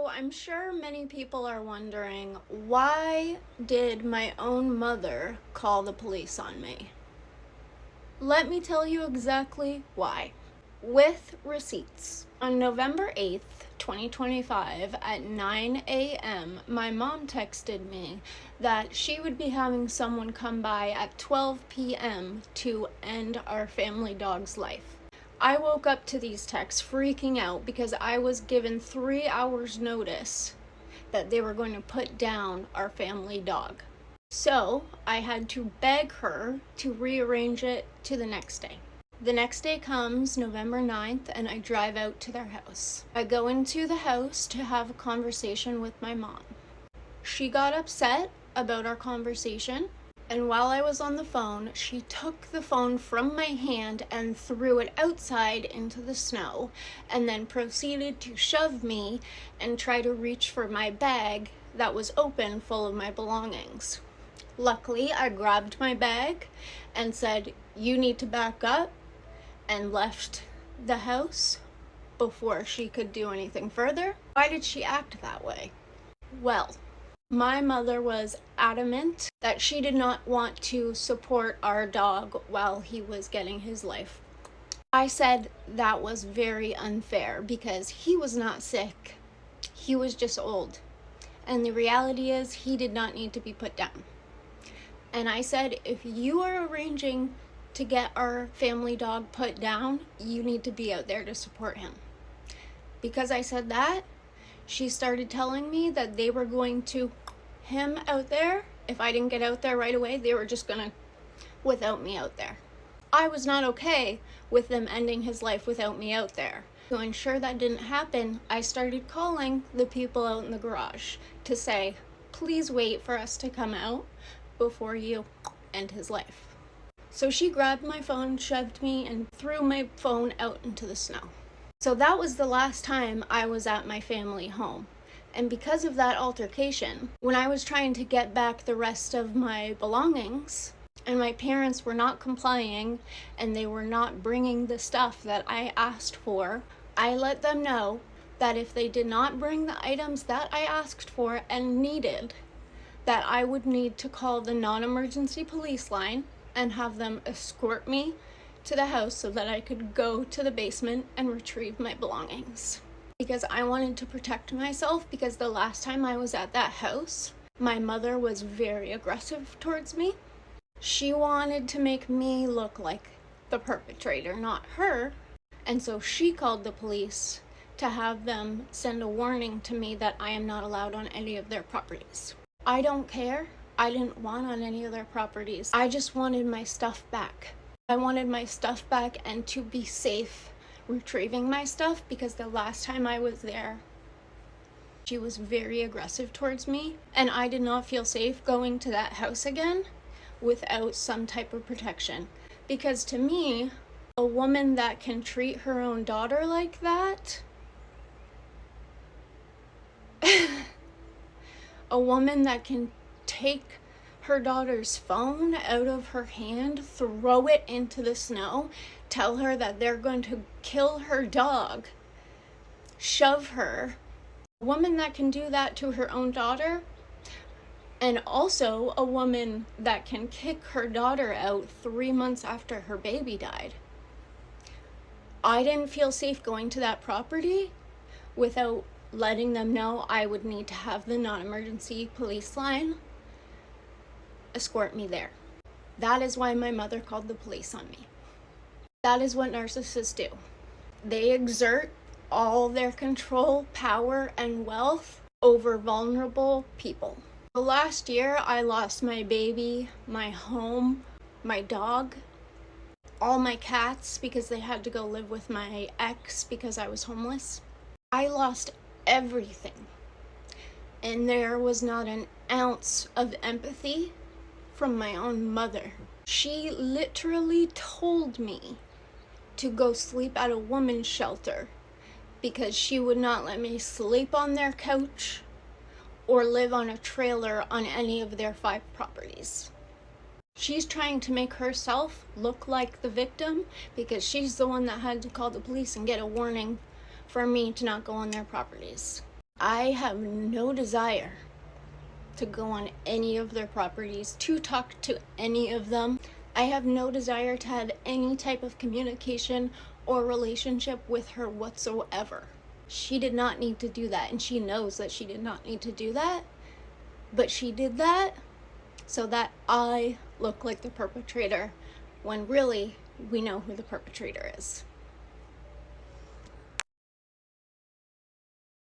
So I'm sure many people are wondering, why did my own mother call the police on me? Let me tell you exactly why. With receipts. On November 8th, 2025 at 9 a.m., my mom texted me that she would be having someone come by at 12 p.m. to end our family dog's life. I woke up to these texts freaking out because I was given 3 hours notice that they were going to put down our family dog. So I had to beg her to rearrange it to the next day. The next day comes, November 9th, and I drive out to their house. I go into the house to have a conversation with my mom. She got upset about our conversation, and while I was on the phone, she took the phone from my hand and threw it outside into the snow, and then proceeded to shove me and try to reach for my bag that was open full of my belongings. Luckily, I grabbed my bag and said, "You need to back up," and left the house before she could do anything further. Why did she act that way? Well, my mother was adamant that she did not want to support our dog while he was getting his life. I said that was very unfair because he was not sick. He was just old. And the reality is he did not need to be put down. And I said, if you are arranging to get our family dog put down, you need to be out there to support him. Because I said that, she started telling me that they were going to him out there. If I didn't get out there right away, they were just gonna without me out there. I was not okay with them ending his life without me out there. To ensure that didn't happen, I started calling the people out in the garage to say, please wait for us to come out before you end his life. So she grabbed my phone, shoved me, and threw my phone out into the snow. So that was the last time I was at my family home. And because of that altercation, when I was trying to get back the rest of my belongings, and my parents were not complying, and they were not bringing the stuff that I asked for, I let them know that if they did not bring the items that I asked for and needed, that I would need to call the non-emergency police line and have them escort me to the house so that I could go to the basement and retrieve my belongings. Because I wanted to protect myself, because the last time I was at that house, my mother was very aggressive towards me. She wanted to make me look like the perpetrator, not her. And so she called the police to have them send a warning to me that I am not allowed on any of their properties. I don't care. I didn't want on any of their properties. I just wanted my stuff back. I wanted my stuff back and to be safe retrieving my stuff, because the last time I was there, she was very aggressive towards me, and I did not feel safe going to that house again without some type of protection. Because to me, a woman that can treat her own daughter like that, a woman that can take her daughter's phone out of her hand, throw it into the snow, tell her that they're going to kill her dog, shove her. A woman that can do that to her own daughter, and also a woman that can kick her daughter out 3 months after her baby died. I didn't feel safe going to that property without letting them know I would need to have the non-emergency police line escort me there. That is why my mother called the police on me. That is what narcissists do. They exert all their control, power, and wealth over vulnerable people. Last year, I lost my baby, my home, my dog, all my cats because they had to go live with my ex because I was homeless. I lost everything. And there was not an ounce of empathy from my own mother. She literally told me to go sleep at a woman's shelter because she would not let me sleep on their couch or live on a trailer on any of their 5 properties. She's trying to make herself look like the victim because she's the one that had to call the police and get a warning for me to not go on their properties. I have no desire to go on any of their properties, to talk to any of them. I have no desire to have any type of communication or relationship with her whatsoever. She did not need to do that, and she knows that she did not need to do that, but she did that so that I look like the perpetrator, when really we know who the perpetrator is.